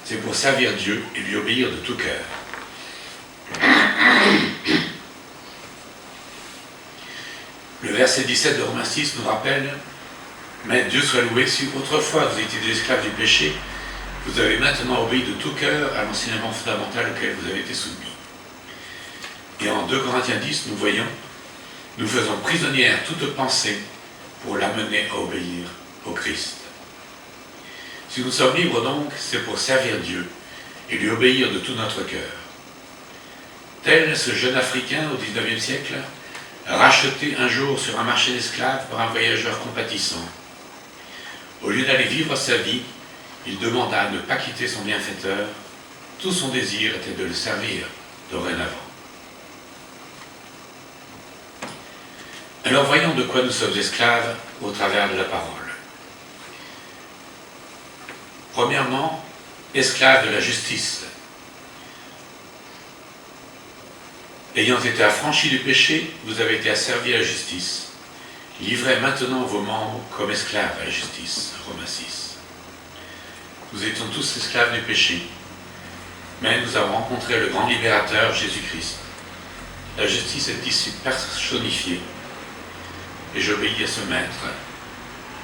c'est pour servir Dieu et lui obéir de tout cœur. Le verset 17 de Romains 6 nous rappelle « Mais Dieu soit loué, si autrefois vous étiez des esclaves du péché, vous avez maintenant obéi de tout cœur à l'enseignement fondamental auquel vous avez été soumis. » Et en 2 Corinthiens 10, nous voyons « Nous faisons prisonnière toute pensée pour l'amener à obéir au Christ. » Si nous sommes libres donc, c'est pour servir Dieu et lui obéir de tout notre cœur. Tel ce jeune Africain au XIXe siècle, racheté un jour sur un marché d'esclaves par un voyageur compatissant. Au lieu d'aller vivre sa vie, il demanda à ne pas quitter son bienfaiteur. Tout son désir était de le servir dorénavant. Alors voyons de quoi nous sommes esclaves au travers de la parole. Premièrement, esclaves de la justice. Ayant été affranchis du péché, vous avez été asservis à la justice. Livrez maintenant vos membres comme esclaves à la justice. Romains 6. Nous étions tous esclaves du péché, mais nous avons rencontré le grand libérateur Jésus-Christ. La justice est ici personnifiée, et j'obéis à ce maître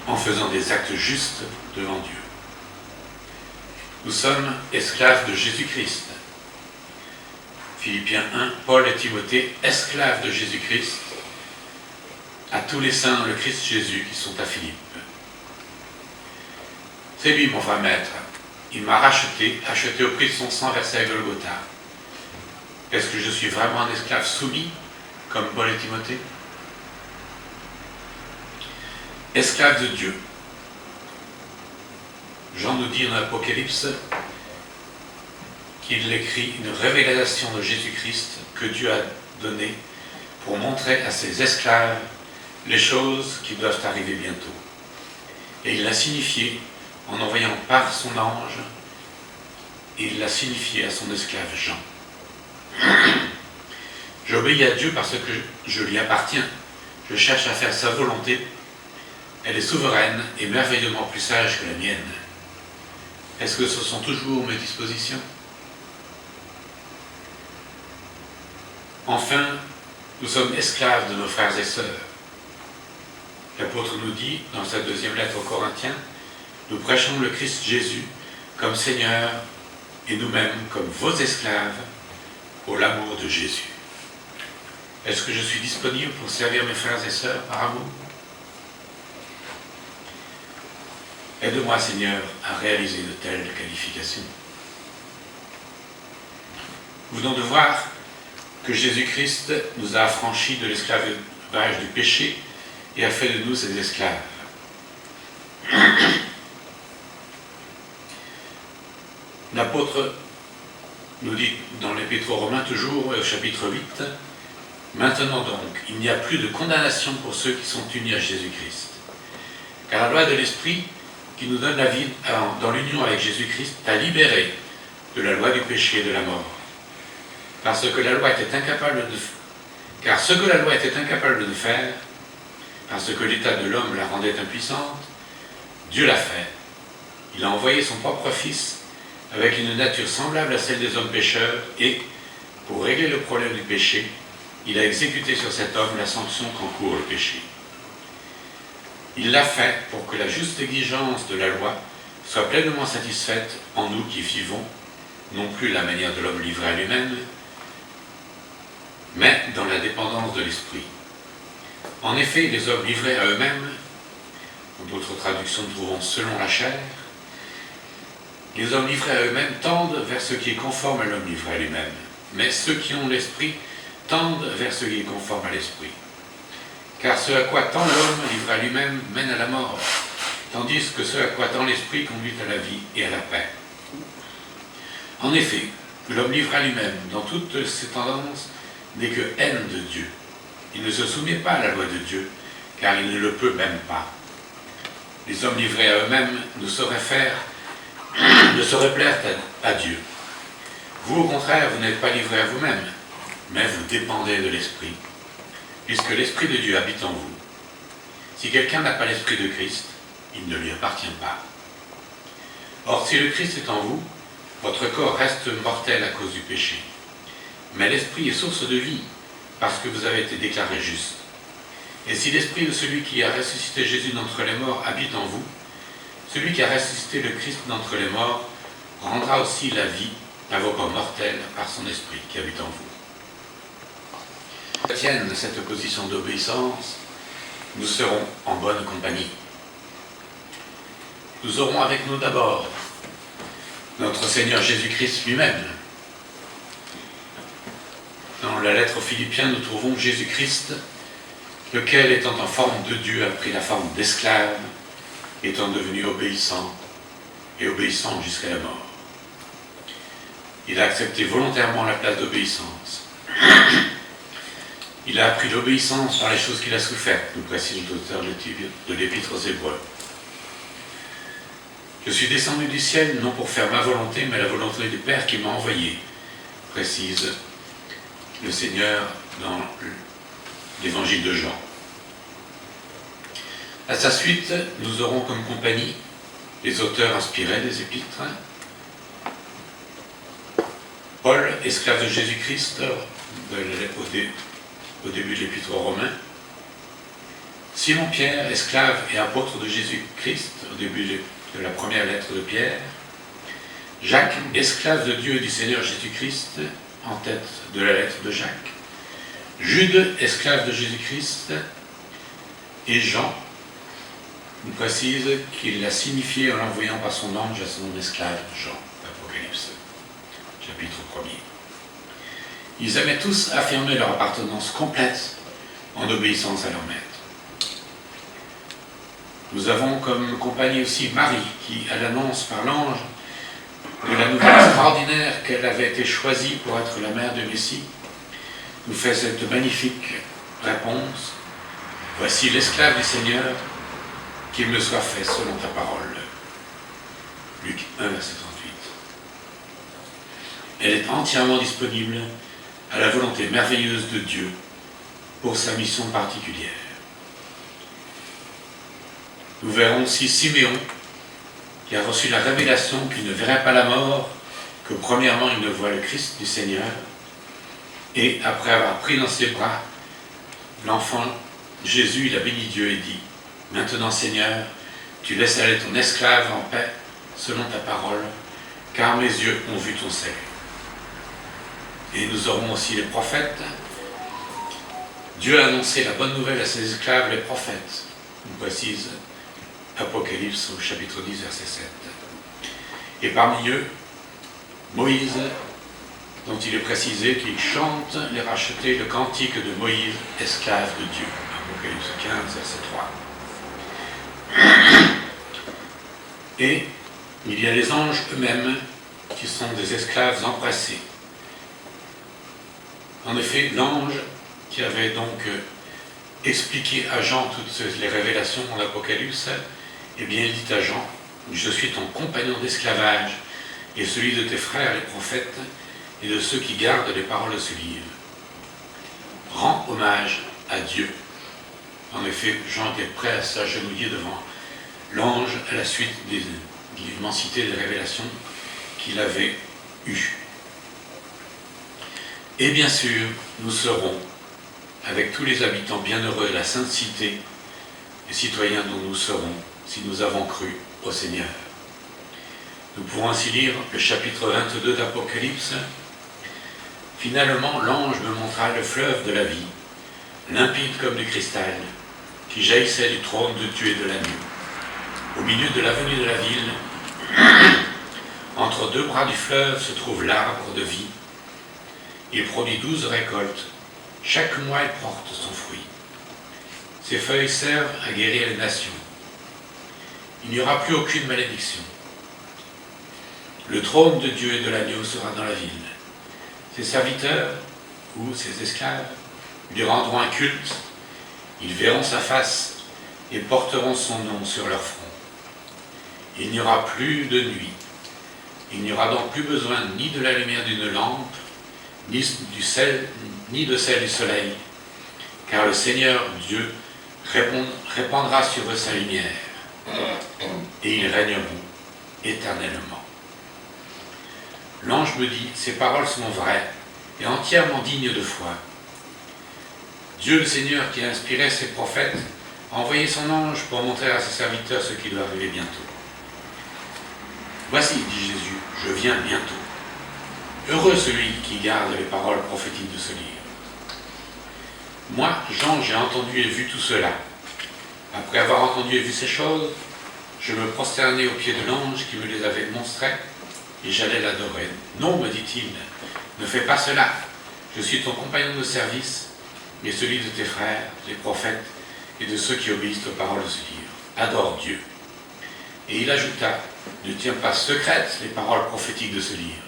en faisant des actes justes devant Dieu. Nous sommes esclaves de Jésus-Christ. Philippiens 1, Paul et Timothée, esclaves de Jésus-Christ, à tous les saints dans le Christ Jésus qui sont à Philippe. C'est lui mon vrai maître. Il m'a acheté au prix de son sang versé à Golgotha. Est-ce que je suis vraiment un esclave soumis, comme Paul et Timothée? Esclave de Dieu. Jean nous dit dans l'Apocalypse qu'il écrit une révélation de Jésus-Christ que Dieu a donnée pour montrer à ses esclaves les choses qui doivent arriver bientôt. Et il l'a signifié en envoyant par son ange, et il l'a signifié à son esclave Jean. J'obéis à Dieu parce que je lui appartiens. Je cherche à faire sa volonté. Elle est souveraine et merveilleusement plus sage que la mienne. Est-ce que ce sont toujours mes dispositions? Enfin, nous sommes esclaves de nos frères et sœurs. L'apôtre nous dit, dans sa deuxième lettre aux Corinthiens, nous prêchons le Christ Jésus comme Seigneur et nous-mêmes comme vos esclaves pour l'amour de Jésus. Est-ce que je suis disponible pour servir mes frères et sœurs par amour? Aide-moi, Seigneur, à réaliser de telles qualifications. Nous venons de voir que Jésus-Christ nous a affranchis de l'esclavage du péché et a fait de nous ses esclaves. L'apôtre nous dit dans l'Épître aux Romains, toujours au chapitre 8, « Maintenant donc, il n'y a plus de condamnation pour ceux qui sont unis à Jésus-Christ. Car la loi de l'Esprit qui nous donne la vie dans l'union avec Jésus-Christ t'a libéré de la loi du péché et de la mort. Parce que la loi était incapable car ce que la loi était incapable de faire, parce que l'état de l'homme la rendait impuissante, Dieu l'a fait. Il a envoyé son propre Fils avec une nature semblable à celle des hommes pécheurs et, pour régler le problème du péché, il a exécuté sur cet homme la sanction qu'encourt le péché. Il l'a fait pour que la juste exigence de la loi soit pleinement satisfaite en nous qui vivons, non plus la manière de l'homme livré à lui-même, mais dans la dépendance de l'esprit. En effet, les hommes livrés à eux-mêmes, ou d'autres traductions nous trouvons selon la chair, les hommes livrés à eux-mêmes tendent vers ce qui est conforme à l'homme livré à lui-même, mais ceux qui ont l'esprit tendent vers ce qui est conforme à l'esprit. Car ce à quoi tend l'homme livré à lui-même mène à la mort, tandis que ce à quoi tend l'esprit conduit à la vie et à la paix. En effet, l'homme livré à lui-même, dans toutes ses tendances, n'est que haine de Dieu. Il ne se soumet pas à la loi de Dieu, car il ne le peut même pas. Les hommes livrés à eux-mêmes ne sauraient plaire à Dieu. Vous, au contraire, vous n'êtes pas livrés à vous-même, mais vous dépendez de l'Esprit, puisque l'Esprit de Dieu habite en vous. Si quelqu'un n'a pas l'Esprit de Christ, il ne lui appartient pas. Or, si le Christ est en vous, votre corps reste mortel à cause du péché. Mais l'Esprit est source de vie, parce que vous avez été déclarés justes. Et si l'Esprit de celui qui a ressuscité Jésus d'entre les morts habite en vous, celui qui a ressuscité le Christ d'entre les morts rendra aussi la vie à vos corps mortels par son Esprit qui habite en vous. Tienne cette position d'obéissance, nous serons en bonne compagnie. Nous aurons avec nous d'abord notre Seigneur Jésus-Christ lui-même. Dans la lettre aux Philippiens, nous trouvons Jésus-Christ, lequel, étant en forme de Dieu, a pris la forme d'esclave, étant devenu obéissant, et obéissant jusqu'à la mort. Il a accepté volontairement la place d'obéissance. Il a appris l'obéissance par les choses qu'il a souffertes, nous précise l'auteur de l'Épître aux Hébreux. Je suis descendu du ciel non pour faire ma volonté, mais la volonté du Père qui m'a envoyé, précise le Seigneur dans l'évangile de Jean. À sa suite, nous aurons comme compagnie les auteurs inspirés des épîtres. Paul, esclave de Jésus-Christ, au début de l'épître aux Romains. Simon-Pierre, esclave et apôtre de Jésus-Christ, au début de la première lettre de Pierre. Jacques, esclave de Dieu et du Seigneur Jésus-Christ, en tête de la lettre de Jacques. Jude, esclave de Jésus-Christ. Et Jean nous précise qu'il l'a signifié en l'envoyant par son ange à son esclave Jean, Apocalypse, chapitre 1er. Ils aimaient tous affirmer leur appartenance complète en obéissance à leur maître. Nous avons comme compagnie aussi Marie, qui, à l'annonce par l'ange de la nouvelle extraordinaire qu'elle avait été choisie pour être la mère de Messie, nous fait cette magnifique réponse. Voici l'esclave du Seigneur, qu'il me soit fait selon ta parole. Luc 1, verset 38. Elle est entièrement disponible à la volonté merveilleuse de Dieu pour sa mission particulière. Nous verrons aussi Siméon, qui a reçu la révélation qu'il ne verrait pas la mort, que premièrement il ne voit le Christ du Seigneur, et après avoir pris dans ses bras l'enfant Jésus, il a béni Dieu et dit: maintenant Seigneur, tu laisses aller ton esclave en paix selon ta parole, car mes yeux ont vu ton salut. Et nous aurons aussi les prophètes. Dieu a annoncé la bonne nouvelle à ses esclaves, les prophètes, nous précise Apocalypse au chapitre 10, verset 7. Et parmi eux, Moïse, dont il est précisé qu'il chante les rachetés, le cantique de Moïse, esclave de Dieu. Apocalypse 15, verset 3. Et il y a les anges eux-mêmes qui sont des esclaves empressés. En effet, l'ange qui avait donc expliqué à Jean toutes les révélations dans l'Apocalypse, eh bien il dit à Jean: je suis ton compagnon d'esclavage et celui de tes frères les prophètes et de ceux qui gardent les paroles de ce livre. Rends hommage à Dieu. En effet, Jean était prêt à s'agenouiller devant l'ange à la suite de l'immensité des révélations qu'il avait eues. Et bien sûr, nous serons, avec tous les habitants bienheureux de la Sainte Cité, les citoyens dont nous serons, si nous avons cru au Seigneur. Nous pouvons ainsi lire le chapitre 22 d'Apocalypse. Finalement, l'ange me montra le fleuve de la vie, limpide comme du cristal, qui jaillissait du trône de Dieu et de l'agneau. Au milieu de l'avenue de la ville, entre deux bras du fleuve, se trouve l'arbre de vie. Il produit 12 récoltes. Chaque mois, il porte son fruit. Ses feuilles servent à guérir les nations. Il n'y aura plus aucune malédiction. Le trône de Dieu et de l'agneau sera dans la ville. Ses serviteurs, ou ses esclaves, lui rendront un culte. Ils verront sa face et porteront son nom sur leur front. Il n'y aura plus de nuit. Il n'y aura donc plus besoin ni de la lumière d'une lampe, ni de celle du soleil, car le Seigneur Dieu répandra sur eux sa lumière, et ils régneront éternellement. L'ange me dit: ces paroles sont vraies et entièrement dignes de foi. Dieu le Seigneur, qui a inspiré ses prophètes, a envoyé son ange pour montrer à ses serviteurs ce qui doit arriver bientôt. Voici, dit Jésus, je viens bientôt. Heureux celui qui garde les paroles prophétiques de ce livre. Moi, Jean, j'ai entendu et vu tout cela. Après avoir entendu et vu ces choses, je me prosternai aux pieds de l'ange qui me les avait montrées, et j'allais l'adorer. Non, me dit-il, ne fais pas cela. Je suis ton compagnon de service, mais celui de tes frères, les prophètes, et de ceux qui obéissent aux paroles de ce livre. Adore Dieu. Et il ajouta: ne tiens pas secrètes les paroles prophétiques de ce livre,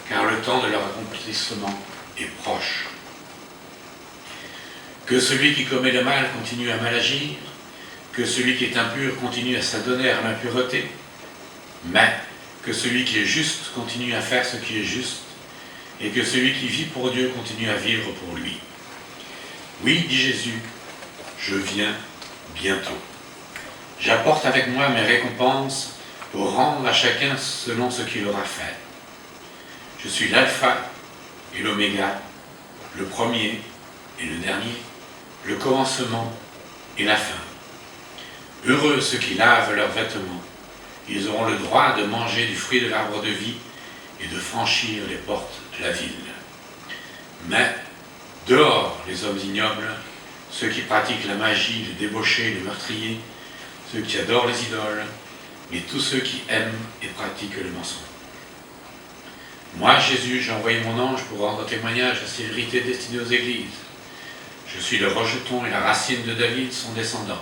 car le temps de leur accomplissement est proche. Que celui qui commet le mal continue à mal agir, que celui qui est impur continue à s'adonner à l'impureté, mais que celui qui est juste continue à faire ce qui est juste, et que celui qui vit pour Dieu continue à vivre pour lui. Oui, dit Jésus, je viens bientôt. J'apporte avec moi mes récompenses pour rendre à chacun selon ce qu'il aura fait. Je suis l'alpha et l'oméga, le premier et le dernier, le commencement et la fin. Heureux ceux qui lavent leurs vêtements, ils auront le droit de manger du fruit de l'arbre de vie et de franchir les portes de la ville. Mais dehors les hommes ignobles, ceux qui pratiquent la magie, les débauchés, les meurtriers, ceux qui adorent les idoles, et tous ceux qui aiment et pratiquent le mensonge. Moi, Jésus, j'ai envoyé mon ange pour rendre témoignage à ces vérités destinées aux églises. Je suis le rejeton et la racine de David, son descendant.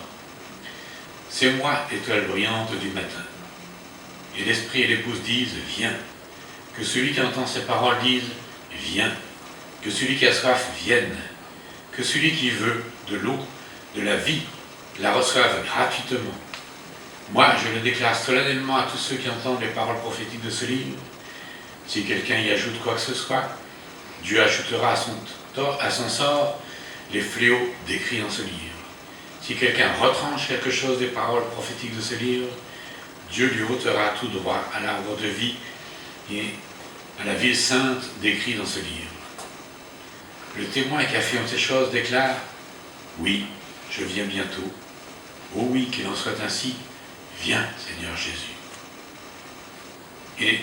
C'est moi, étoile brillante du matin. Et l'esprit et l'épouse disent, viens. Que celui qui entend ces paroles dise, viens. Que celui qui a soif vienne. Que celui qui veut de l'eau, de la vie, la reçoive gratuitement. Moi, je le déclare solennellement à tous ceux qui entendent les paroles prophétiques de ce livre. Si quelqu'un y ajoute quoi que ce soit, Dieu ajoutera à son sort les fléaux décrits dans ce livre. Si quelqu'un retranche quelque chose des paroles prophétiques de ce livre, Dieu lui ôtera tout droit à l'arbre de vie et à la ville sainte décrite dans ce livre. Le témoin qui affirme ces choses déclare « Oui, je viens bientôt. Oh oui, qu'il en soit ainsi. Viens, Seigneur Jésus. » Et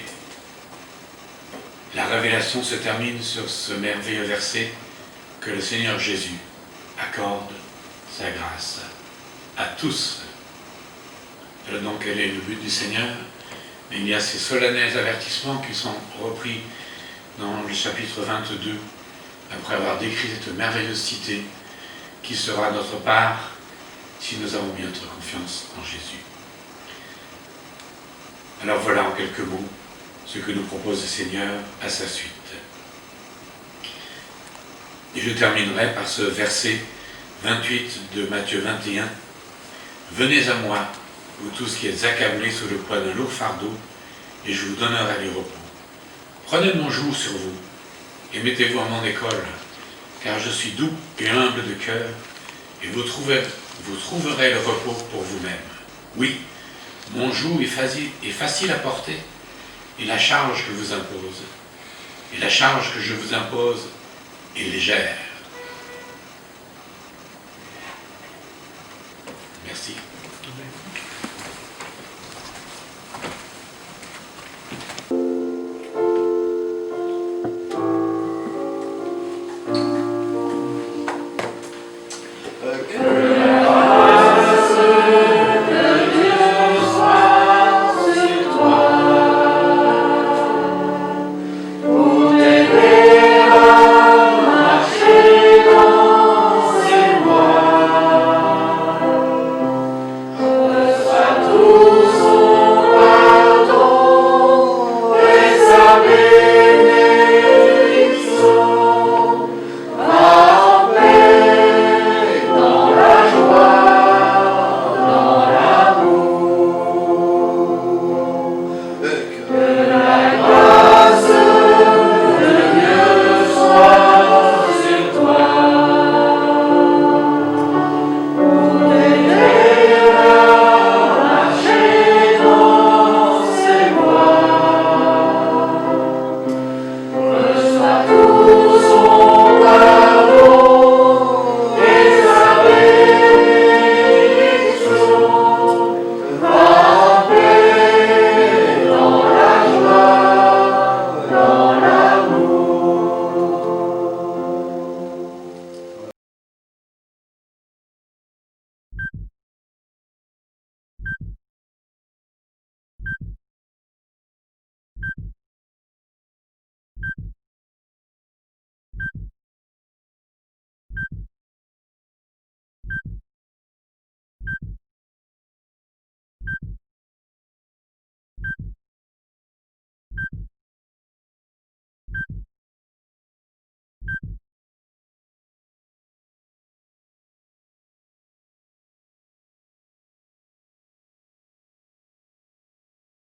la révélation se termine sur ce merveilleux verset que le Seigneur Jésus accorde sa grâce à tous. Alors donc, quel est le but du Seigneur? Il y a ces solennels avertissements qui sont repris dans le chapitre 22, après avoir décrit cette merveilleuse cité qui sera notre part si nous avons mis notre confiance en Jésus. Alors voilà en quelques mots ce que nous propose le Seigneur à sa suite. Et je terminerai par ce verset 28 de Matthieu 21. « Venez à moi, vous tous qui êtes accablés sous le poids d'un lourd fardeau, et je vous donnerai du repos. Prenez mon joug sur vous, et mettez-vous à mon école, car je suis doux et humble de cœur, et vous trouverez le repos pour vous-même. Oui, mon joug est facile à porter, et la charge que je vous impose est légère.